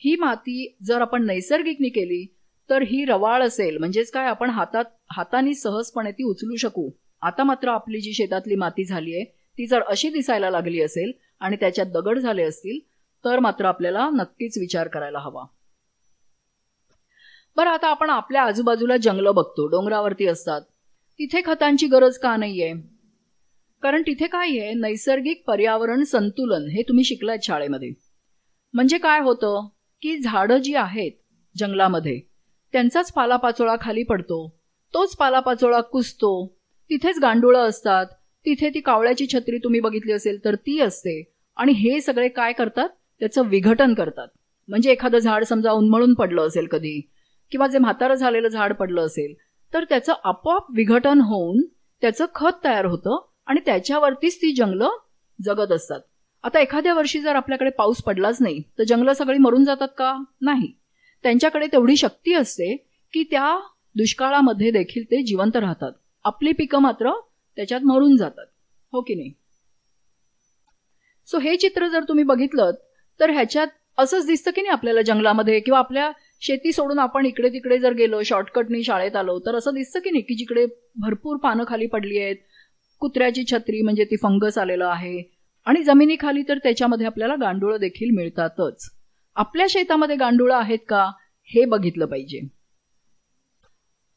ही माती जर आपण नैसर्गिकनी केली तर ही रवाळ असेल, म्हणजेच काय आपण हाताने सहजपणे ती उचलू शकू. आता मात्र आपली जी शेतातली माती झाली आहे ती जर अशी दिसायला लागली असेल आणि त्याच्यात दगड झाले असतील तर मात्र आपल्याला नक्कीच विचार करायला हवा. बरं, आता आपण आपल्या आजूबाजूला जंगलं बघतो, डोंगरावरती असतात. तिथे खतांची गरज का नाहीये? कारण तिथे काय आहे, नैसर्गिक पर्यावरण संतुलन हे तुम्ही शिकलात शाळेमध्ये. म्हणजे काय होतं की झाडं जी आहेत जंगलामध्ये त्यांचाच पालापाचोळा खाली पडतो, तोच पालापाचोळा कुसतो, तिथेच गांडुळं असतात, तिथे ती कावळ्याची छत्री तुम्ही बघितली असेल तर ती असते आणि हे सगळे काय करतात, त्याचं विघटन करतात. म्हणजे एखादं झाड समजा उन्मळून पडलं असेल कधी किंवा जे म्हातारं झालेलं झाड पडलं असेल तर त्याचं आपोआप विघटन होऊन त्याचं खत तयार होतं आणि त्याच्यावरतीच ती जंगलं जगत असतात. आता एखाद्या वर्षी जर आपल्याकडे पाऊस पडलाच नाही तर जंगलं सगळी मरून जातात का? नाही. त्यांच्याकडे तेवढी शक्ती असते की त्या दुष्काळामध्ये देखील ते जिवंत राहतात. आपली पिकं मात्र त्याच्यात मरून जातात, हो की नाही? सो हे चित्र जर तुम्ही बघितलं तर ह्याच्यात असंच दिसतं की नाही आपल्याला जंगलामध्ये, किंवा आपल्या शेती सोडून आपण इकडे तिकडे जर गेलो, शॉर्टकटनी शाळेत आलो तर असं दिसतं की नाही की जिकडे भरपूर पानं खाली पडली आहेत, कुत्र्याची छत्री म्हणजे ती फंगस आलेलं आहे आणि जमिनीखाली तर त्याच्यामध्ये आपल्याला गांडुळं देखील मिळतातच. आपल्या शेतामध्ये गांडुळं आहेत का हे बघितलं पाहिजे.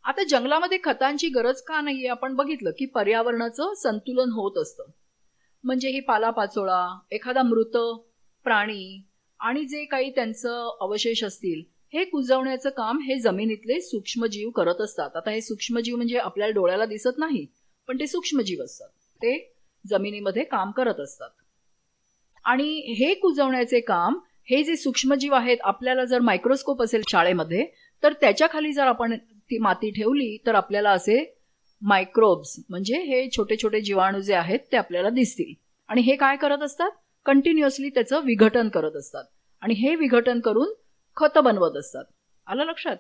आता जंगलामध्ये खतांची गरज का नाहीये? आपण बघितलं की पर्यावरणाचं संतुलन होत असतं. म्हणजे ही पालापाचोळा, एखादा मृत प्राणी आणि जे काही त्यांचं अवशेष असतील हे कुजवण्याचं काम हे जमिनीतले सूक्ष्मजीव करत असतात. आता हे सूक्ष्मजीव म्हणजे आपल्याला डोळ्याला दिसत नाही, पण ते सूक्ष्मजीव असतात, ते जमिनीमध्ये काम करत असतात. आणि हे कुजवण्याचे काम हे जे सूक्ष्मजीव आहेत, आपल्याला जर मायक्रोस्कोप असेल शाळेमध्ये तर त्याच्या खाली जर आपण ती माती ठेवली तर आपल्याला असे मायक्रोब्स म्हणजे हे छोटे छोटे जीवाणू जे आहेत ते आपल्याला दिसतील. आणि हे काय करत असतात? कंटिन्युअसली त्याचं विघटन करत असतात आणि हे विघटन करून खतं बनवत असतात. आलं लक्षात?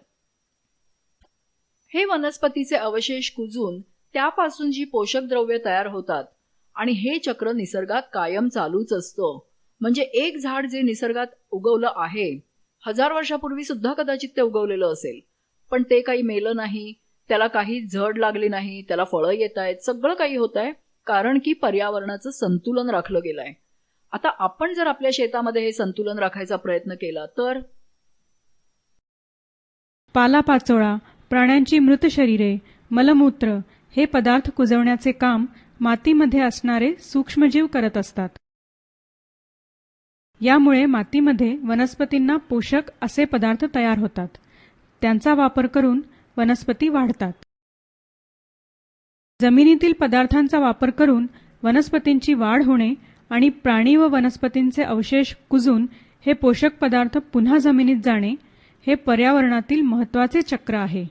हे वनस्पतीचे अवशेष कुजून त्यापासून जी पोषक द्रव्ये तयार होतात आणि हे चक्र निसर्गात कायम चालूच असतं. म्हणजे एक झाड जे निसर्गात उगवलं आहे, 1000 वर्षापूर्वी सुद्धा कदाचित ते उगवलेलं असेल, पण ते काही मेलं नाही, त्याला काही झड लागली नाही, त्याला फळं येत आहेत, सगळं काही होत आहे कारण की पर्यावरणाचं संतुलन राखलं गेलं आहे. आता आपण जर आपल्या शेतामध्ये हे संतुलन राखायचा प्रयत्न केला तर पालापाचोळा, प्राण्यांची मृत शरीरे, मलमूत्र हे पदार्थ कुजवण्याचे काम मातीमध्ये असणारे सूक्ष्मजीव करत असतात. यामुळे मातीमध्ये वनस्पतींना पोषक असे पदार्थ तयार होतात. त्यांचा वापर करून वनस्पती वाढतात. जमिनीतील पदार्थांचा वापर करून वनस्पतींची वाढ होणे आणि प्राणी व वनस्पतींचे अवशेष कुजून हे पोषक पदार्थ पुन्हा जमिनीत जाणे हे पर्यावरणातील महत्त्वाचे चक्र आहे.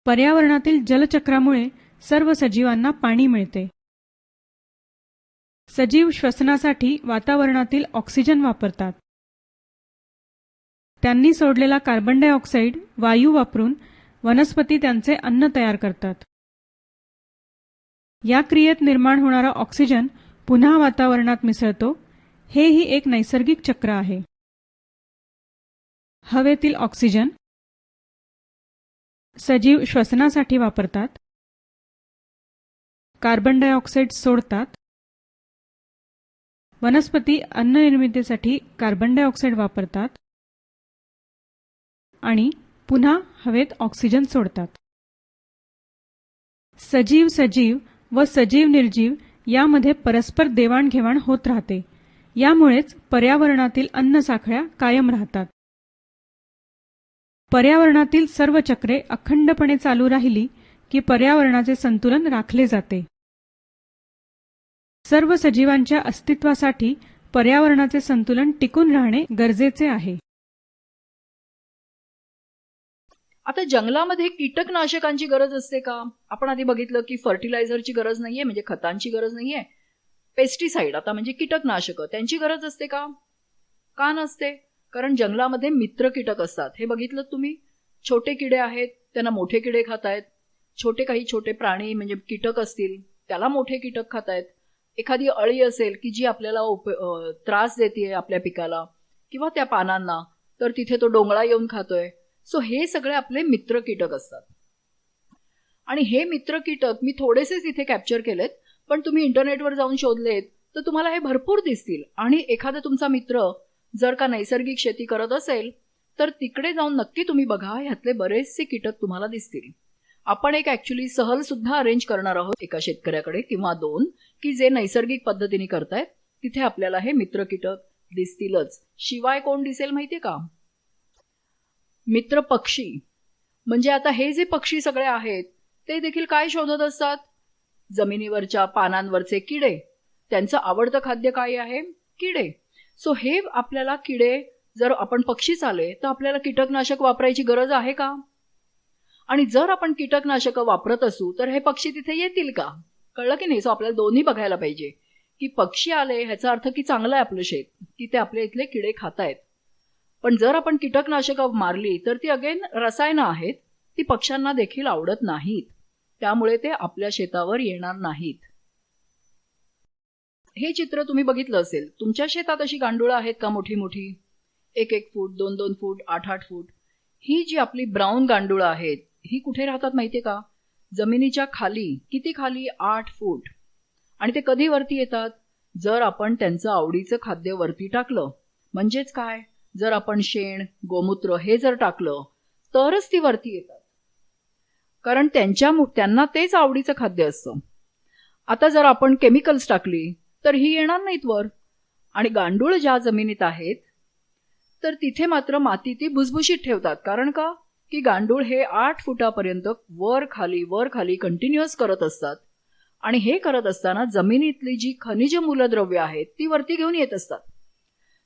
पर्यावरणातील जलचक्रामुळे सर्व सजीवांना पाणी मिळते. सजीव श्वसनासाठी वातावरणातील ऑक्सिजन वापरतात. त्यांनी सोडलेला कार्बन डायऑक्साईड वायू वापरून वनस्पती त्यांचे अन्न तयार करतात. या क्रियेत निर्माण होणारा ऑक्सिजन पुन्हा वातावरणात मिसळतो. हेही एक नैसर्गिक चक्र आहे. हवेतील ऑक्सिजन सजीव श्वसनासाठी वापरतात. कार्बन डायऑक्साईड सोडतात. वनस्पती अन्न निर्मितीसाठी कार्बन डायऑक्साईड वापरतात आणि पुन्हा हवेत ऑक्सिजन सोडतात. सजीव व सजीव निर्जीव यामध्ये परस्पर देवाणघेवाण होत राहते. यामुळेच पर्यावरणातील अन्न साखळ्या कायम राहतात. पर्यावरणातील सर्व चक्रे अखंडपणे चालू राहिली की पर्यावरणाचे संतुलन राखले जाते. सर्व सजीवांच्या अस्तित्वासाठी पर्यावरणाचे संतुलन टिकून राहणे गरजेचे आहे. आता जंगलामध्ये कीटकनाशकांची गरज असते का? आपण आधी बघितलं की फर्टिलायझरची गरज नाहीये, म्हणजे खतांची गरज नाहीये. पेस्टिसाइड आता म्हणजे कीटकनाशकं, त्यांची गरज असते का? का नसते? कारण जंगलामध्ये मित्र कीटक असतात. हे बघितलं तुम्ही? छोटे किडे आहेत, त्यांना मोठे किडे खातायत. काही छोटे प्राणी म्हणजे कीटक असतील, त्याला मोठे कीटक खातायत. एखादी अळी असेल की जी आपल्याला त्रास देते आपल्या पिकाला किंवा त्या पानांना, तर तिथे तो डोंगळा येऊन खातोय. सो हे सगळे आपले मित्र कीटक असतात. आणि हे मित्र कीटक मी थोडेसेच इथे कॅप्चर केलेत, पण तुम्ही इंटरनेटवर जाऊन शोधलेत तर तुम्हाला हे भरपूर दिसतील. आणि एखादा तुमचा मित्र जर का नैसर्गिक शेती करत असेल तर तिकडे जाऊन नक्की तुम्ही बघा, ह्यातले बरेचसे कीटक तुम्हाला दिसतील. आपण एक ऍक्च्युली सहल सुद्धा अरेंज करणार आहोत एका शेतकऱ्याकडे किंवा 2 की जे नैसर्गिक पद्धतीने करतायत. तिथे आपल्याला हे मित्र कीटक दिसतीलच. शिवाय कोण दिसेल माहितीये का? मित्र पक्षी. म्हणजे आता हे जे पक्षी सगळे आहेत ते देखील काय शोधत असतात? जमिनीवरच्या पानांवरचे किडे. त्यांचं आवडतं खाद्य काय आहे? किडे. सो हे आपल्याला किडे, जर आपण पक्षीच आले तर आपल्याला कीटकनाशक वापरायची गरज आहे का? आणि जर आपण कीटकनाशक वापरत असू तर हे पक्षी तिथे येतील का? कळलं की नाही? सो आपल्याला दोन्ही बघायला पाहिजे की पक्षी आले ह्याचा अर्थ की चांगलं आहे आपलं शेत, की ते आपल्या इथले किडे खातायत. पण जर आपण कीटकनाशकं मारली तर ती अगेन रसायनं आहेत, ती पक्ष्यांना देखील आवडत नाहीत. त्यामुळे ते आपल्या शेतावर येणार नाहीत. हे चित्र तुम्ही बघितलं असेल. तुमच्या शेतात अशी गांडुळं आहेत का मोठी मोठी? 1-1 फूट, 2-2 फूट, 8-8 फूट. ही जी आपली ब्राऊन गांडुळं आहेत ही कुठे राहतात माहितीये का? जमिनीच्या खाली. किती खाली? 8 फूट. आणि ते कधी वरती येतात? जर आपण त्यांचं आवडीचं खाद्य वरती टाकलं. म्हणजेच काय? जर आपण शेण, गोमूत्र हे जर टाकलं तरच ती वरती येतात. कारण त्यांना तेच आवडीचं खाद्य असतं. आता जर आपण केमिकल्स टाकली तर ही येणार नाहीत वर. आणि गांडूळ ज्या जमिनीत आहेत तर तिथे मात्र माती ती भुसभुशीत ठेवतात. कारण का? की गांडूळ हे 8 फुटापर्यंत वर खाली कंटिन्युअस करत असतात. आणि हे करत असताना जमिनीतली जी खनिज मूलद्रव्य आहेत ती वरती घेऊन येत असतात.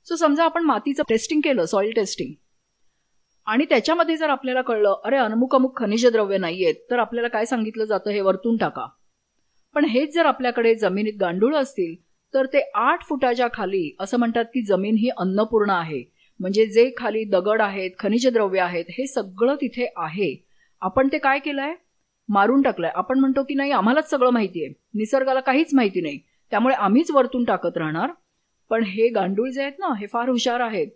सो समजा आपण मातीचं टेस्टिंग केलं, सॉइल टेस्टिंग, आणि त्याच्यामध्ये जर आपल्याला कळलं अरे अमुक खनिज द्रव्य नाहीयेत, तर आपल्याला काय सांगितलं जातं? हे वरतून टाका. पण हेच जर आपल्याकडे जमिनीत गांडूळ असतील तर ते 8 फुटाच्या खाली असं म्हणतात की जमीन ही अन्नपूर्ण आहे. म्हणजे जे खाली दगड आहेत, खनिज द्रव्य आहेत, हे सगळं तिथे आहे. आपण ते काय केलंय? मारून टाकलंय. आपण म्हणतो की नाही आम्हालाच सगळं माहितीये, निसर्गाला काहीच माहिती नाही, त्यामुळे आम्हीच वरतून टाकत राहणार. पण हे गांडूळ जे आहेत ना, हे फार हुशार आहेत.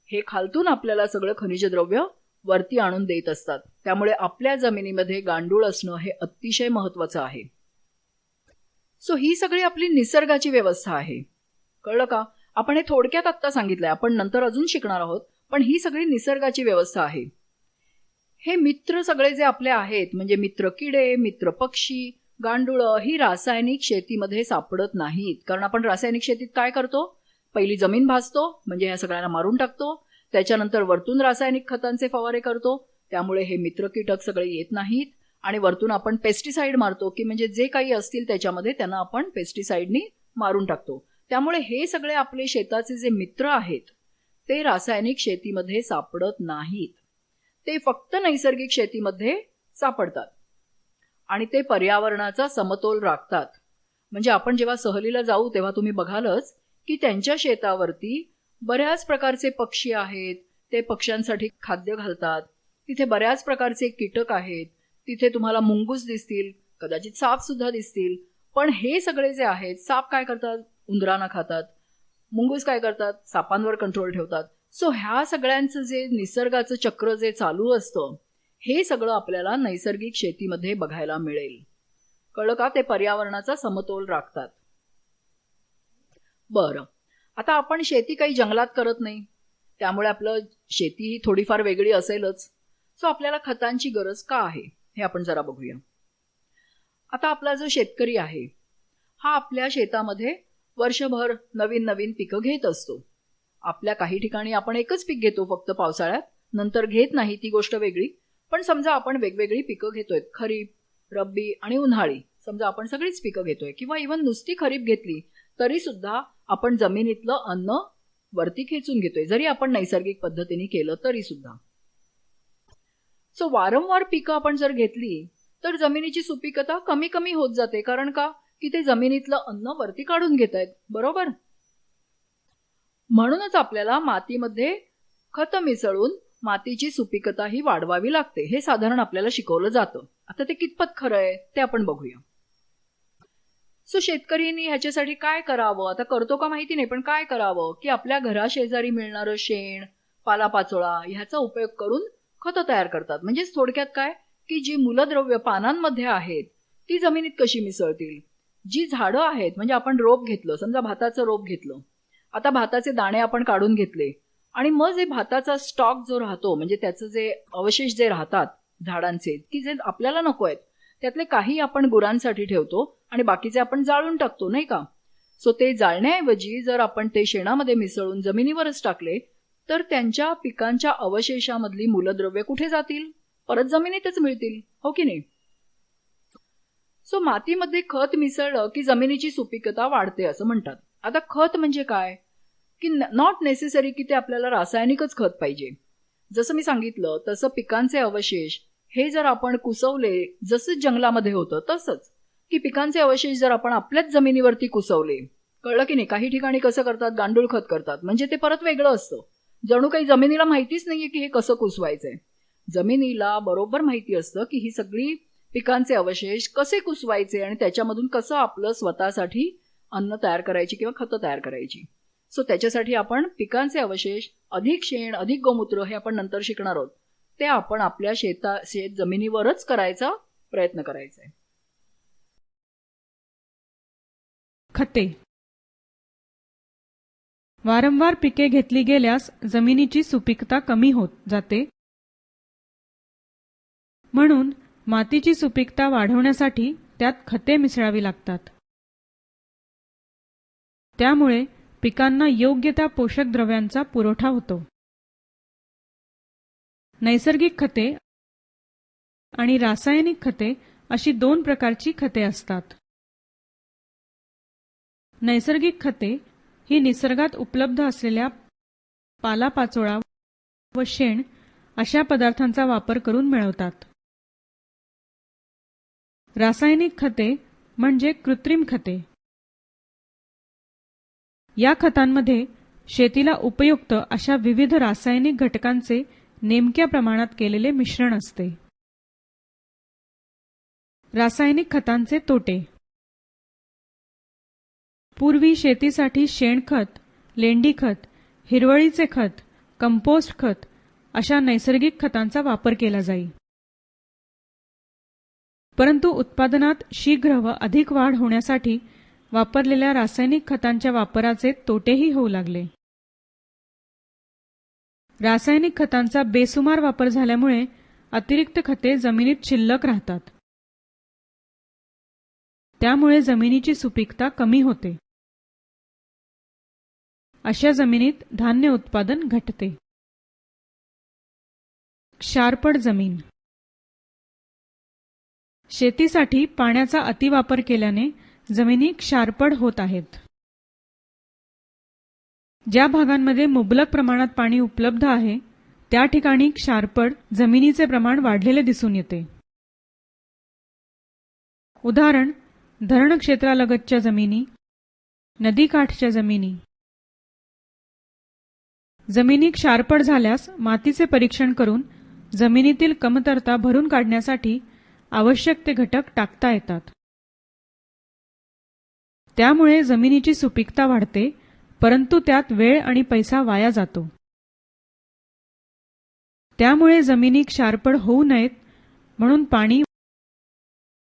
हे खालतून आपल्याला सगळं खनिज द्रव्य वरती आणून देत असतात. त्यामुळे आपल्या जमिनीमध्ये गांडूळ असणं हे अतिशय महत्वाचं आहे. सो ही सगळी आपली निसर्गाची व्यवस्था आहे. कळलं का? आपण हे थोडक्यात आत्ता सांगितलंय, आपण नंतर अजून शिकणार आहोत. पण ही सगळी निसर्गाची व्यवस्था आहे. हे मित्र सगळे जे आपले आहेत, म्हणजे मित्र किडे, मित्र पक्षी, गांडुळं, ही रासायनिक शेतीमध्ये सापडत नाहीत. कारण आपण रासायनिक शेतीत काय करतो? पहिली जमीन भाजतो, म्हणजे ह्या सगळ्यांना मारून टाकतो. त्याच्यानंतर वरतून रासायनिक खतांचे फवारे करतो. त्यामुळे हे मित्र कीटक सगळे येत नाहीत. आणि वरतून आपण पेस्टिसाइड मारतो, की म्हणजे जे काही असतील त्याच्यामध्ये त्यांना आपण पेस्टिसाइडनी मारून टाकतो. त्यामुळे हे सगळे आपले शेताचे जे मित्र आहेत ते रासायनिक शेतीमध्ये सापडत नाहीत. ते फक्त नैसर्गिक शेतीमध्ये सापडतात. आणि ते पर्यावरणाचा समतोल राखतात. म्हणजे आपण जेव्हा सहलीला जाऊ तेव्हा तुम्ही बघालच की त्यांच्या शेतावरती बऱ्याच प्रकारचे पक्षी आहेत. ते पक्ष्यांसाठी खाद्य घालतात. तिथे बऱ्याच प्रकारचे कीटक आहेत. तिथे तुम्हाला मुंगूस दिसतील, कदाचित साप सुद्धा दिसतील. पण हे सगळे जे आहेत, साप काय करतात? उंदरांना खातात. मुंगूस काय करतात? सापांवर कंट्रोल ठेवतात. सो ह्या सगळ्यांचं जे निसर्गाचं चक्र जे चालू असतं हे सगळं आपल्याला नैसर्गिक शेतीमध्ये बघायला मिळेल. कळलं का? ते पर्यावरणाचा समतोल राखतात. बरं, आता आपण शेती काही जंगलात करत नाही, त्यामुळे आपलं शेती ही थोडीफार वेगळी असेलच. सो आपल्याला खतांची गरज का आहे हे आपण जरा बघूया. आता आपला जो शेतकरी आहे हा आपल्या शेतामध्ये वर्षभर नवीन नवीन पिकं घेत असतो. आपल्या काही ठिकाणी आपण एकच पीक घेतो फक्त पावसाळ्यात, नंतर घेत नाही, ती गोष्ट वेगळी. पण समजा आपण वेगवेगळी पिकं घेतोय, खरीप, रब्बी आणि उन्हाळी, समजा आपण सगळीच पिकं घेतोय किंवा इव्हन नुसती खरीप घेतली तरी सुद्धा आपण जमिनीतलं अन्न वरती खेचून घेतोय, जरी आपण नैसर्गिक पद्धतीने केलं तरी सुद्धा. सो वारंवार पिकं आपण जर घेतली तर जमिनीची सुपीकता कमी कमी होत जाते. कारण का? की ते जमिनीतलं अन्न वरती काढून घेत आहेत, बरोबर. म्हणूनच आपल्याला मातीमध्ये खत मिसळून मातीची सुपीकता ही वाढवावी लागते. हे साधारण आपल्याला शिकवलं जातं. आता ते कितपत खरं आहे ते आपण बघूया. सो शेतकऱ्यांनी ह्याच्यासाठी काय करावं, आता करतो का माहिती नाही, पण काय करावं की आपल्या घराशेजारी मिळणारं शेण, पालापाचोळा ह्याचा उपयोग करून खतं तयार करतात. म्हणजेच थोडक्यात काय की जी मूलद्रव्य पानांमध्ये आहेत ती जमिनीत कशी मिसळतील. जी झाडं आहेत, म्हणजे आपण रोप घेतलं, समजा भाताचं रोप घेतलं, आता भाताचे दाणे आपण काढून घेतले आणि मग जे भाताचा स्टॉक जो राहतो, म्हणजे त्याचं जे अवशेष जे राहतात झाडांचे, की जे आपल्याला नको आहेत, त्यातले काही आपण गुरांसाठी ठेवतो आणि बाकीचे आपण जाळून टाकतो, नाही का. सो ते जाळण्याऐवजी जर आपण ते शेणामध्ये मिसळून जमिनीवरच टाकले तर त्यांच्या पिकांच्या अवशेषामधली मूलद्रव्य कुठे जातील? परत जमिनीतच मिळतील, हो की नाही. सो मातीमध्ये खत मिसळलं की जमिनीची सुपीकता वाढते असं म्हणतात. आता खत म्हणजे काय की नॉट नेसेसरी की ते आपल्याला रासायनिकच खत पाहिजे. जसं मी सांगितलं तसं पिकांचे अवशेष हे जर आपण कुसवले, जसं जंगलामध्ये होतं तसंच, की पिकांचे अवशेष जर आपण आपल्याच जमिनीवरती कुसवले, कळलं की नाही. काही ठिकाणी कसं करतात, गांडूळ खत करतात, म्हणजे ते परत वेगळं असतं. जणू काही जमिनीला माहितीच नाहीये की हे कसं कुसवायचंय. जमिनीला बरोबर माहिती असतं की ही सगळी पिकांचे अवशेष कसे कुसवायचे आणि त्याच्यामधून कसं आपलं स्वतःसाठी अन्न तयार करायची किंवा खतं तयार करायची. सो त्याच्यासाठी आपण पिकांचे अवशेष, अधिक शेण, अधिक गोमूत्र, हे आपण नंतर शिकणार आहोत, ते आपण आपल्या शेत जमिनीवरच करायचा प्रयत्न करायचा आहे. खते. वारंवार पिके घेतली गेल्यास जमिनीची सुपीकता कमी होत जाते. म्हणून मातीची सुपीकता वाढवण्यासाठी त्यात खते मिसळावी लागतात. त्यामुळे पिकांना योग्य त्या पोषक द्रव्यांचा पुरवठा होतो. नैसर्गिक खते आणि रासायनिक खते अशी दोन प्रकारची खते असतात. नैसर्गिक खते ही निसर्गात उपलब्ध असलेल्या पालापाचोळा व शेण अशा पदार्थांचा वापर करून मिळवतात. रासायनिक खते म्हणजे कृत्रिम खते. या खतांमध्ये शेतीला उपयुक्त अशा विविध रासायनिक घटकांचे नेमक्या प्रमाणात केलेले मिश्रण असते. रासायनिक खतांचे तोटे. पूर्वी शेतीसाठी शेणखत, लेंडीखत, हिरवळीचे खत, कंपोस्ट खत अशा नैसर्गिक खतांचा वापर केला जाई. परंतु उत्पादनात शीघ्र व अधिक वाढ होण्यासाठी वापरलेल्या रासायनिक खतांच्या वापराचे तोटेही होऊ लागले. रासायनिक खतांचा बेसुमार वापर झाल्यामुळे अतिरिक्त खते जमिनीत शिल्लक राहतात. त्यामुळे जमिनीची सुपीकता कमी होते. अशा जमिनीत धान्य उत्पादन घटते. क्षारपड जमीन. शेतीसाठी पाण्याचा अतिवापर केल्याने जमिनी क्षारपड होत आहेत. ज्या भागांमध्ये मुबलक प्रमाणात पाणी उपलब्ध आहे त्या ठिकाणी क्षारपड जमिनीचे प्रमाण वाढलेले दिसून येते. उदाहरण, धरण क्षेत्रालगतच्या जमिनी, नदीकाठच्या जमिनी. जमिनी क्षारपड झाल्यास मातीचे परीक्षण करून जमिनीतील कमतरता भरून काढण्यासाठी आवश्यक ते घटक टाकता येतात. त्यामुळे जमिनीची सुपीकता वाढते, परंतु त्यात वेळ आणि पैसा वाया जातो. त्यामुळे जमिनी क्षारपड होऊ नयेत म्हणून पाणी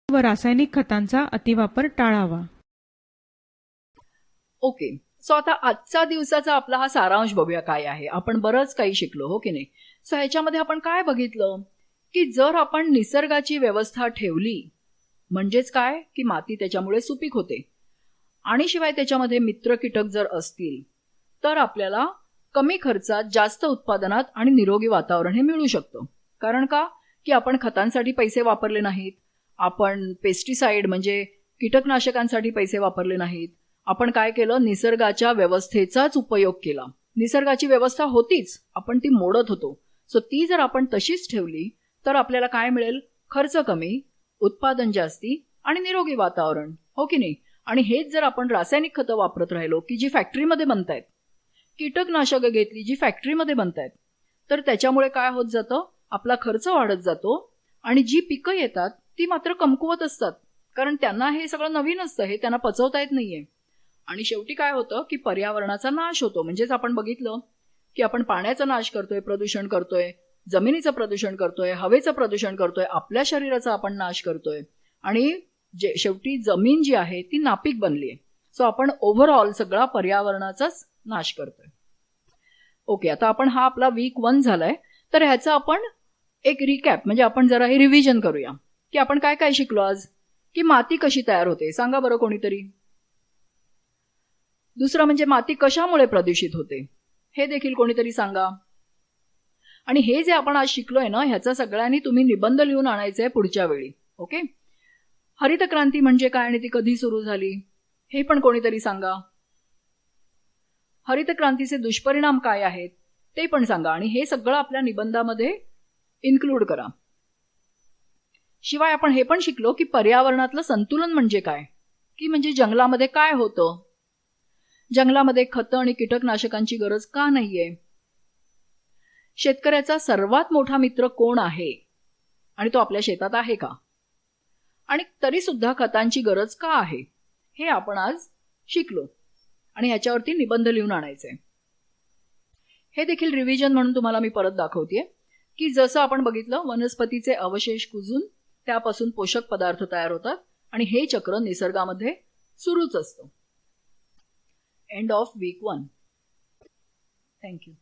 व रासायनिक खतांचा अतिवापर टाळावा. ओके, सो आता आजचा दिवसाचा आपला हा सारांश बघूया काय आहे. आपण बरंच काही शिकलो, हो की नाही. सो ह्याच्यामध्ये आपण काय बघितलं की जर आपण निसर्गाची व्यवस्था ठेवली, म्हणजेच काय की माती त्याच्यामुळे सुपीक होते. आणि शिवाय त्याच्यामध्ये मित्र कीटक जर असतील तर आपल्याला कमी खर्चात जास्त उत्पादनात आणि निरोगी वातावरण हे मिळू शकतं. कारण का की आपण खतांसाठी पैसे वापरले नाहीत, आपण पेस्टिसाइड म्हणजे कीटकनाशकांसाठी पैसे वापरले नाहीत. आपण काय केलं, निसर्गाच्या व्यवस्थेचाच उपयोग केला. निसर्गाची व्यवस्था होतीच, आपण ती मोडत होतो. सो ती जर आपण तशीच ठेवली तर आपल्याला काय मिळेल, खर्च कमी, उत्पादन जास्ती आणि निरोगी वातावरण, हो की नाही. आणि हेच जर आपण रासायनिक खतं वापरत राहिलो की जी फॅक्टरीमध्ये बनतायत, कीटकनाशकं घेतली जी फॅक्टरीमध्ये बनतायत, तर त्याच्यामुळे काय होत जातं, आपला खर्च वाढत जातो आणि जी पिकं येतात ती मात्र कमकुवत असतात. कारण त्यांना हे सगळं नवीन असतं, हे त्यांना पचवता येत नाहीये. आणि शेवटी काय होतं की पर्यावरणाचा नाश होतो. म्हणजेच आपण बघितलं की आपण पाण्याचा नाश करतोय, प्रदूषण करतोय, जमिनीचं प्रदूषण करतोय, हवेचं प्रदूषण करतोय, आपल्या शरीराचा आपण नाश करतोय आणि शेवटी जमीन जी आहे ती नापीक बनली आहे. सो आपण ओव्हरऑल सगळा पर्यावरणाचाच नाश करतोय. ओके, आता आपण हा आपला वीक 1 झालाय, तर ह्याचा आपण एक रिकॅप म्हणजे आपण जरा हे रिव्हिजन करूया की आपण काय काय शिकलो आज. की माती कशी तयार होते, सांगा बरं कोणीतरी. दुसरं म्हणजे माती कशामुळे प्रदूषित होते, हे देखील कोणीतरी सांगा. आणि हे जे आपण आज शिकलोय ना, ह्याचा सगळ्यांनी तुम्ही निबंध लिहून आणायचंय पुढच्या वेळी. ओके. हरित क्रांती म्हणजे काय आणि ती कधी सुरू झाली हे पण कोणीतरी सांगा. हरित क्रांतीचे दुष्परिणाम काय आहेत ते पण सांगा आणि हे सगळं आपल्या निबंधामध्ये इन्क्लूड करा. शिवाय आपण हे पण शिकलो की पर्यावरणातलं संतुलन म्हणजे काय, की म्हणजे जंगलामध्ये काय होतं, जंगलामध्ये खतं आणि कीटकनाशकांची गरज का नाहीये, शेतकऱ्याचा सर्वात मोठा मित्र कोण आहे आणि तो आपल्या शेतात आहे का, आणि तरी सुद्धा खतांची गरज का आहे हे आपण आज शिकलो आणि ह्याच्यावरती निबंध लिहून आणायचे. हे देखील रिव्हिजन म्हणून तुम्हाला मी परत दाखवतेय की जसं आपण बघितलं वनस्पतीचे अवशेष कुजून त्यापासून पोषक पदार्थ तयार होतात आणि हे चक्र निसर्गामध्ये सुरूच असतं. End of week 1. थँक्यू.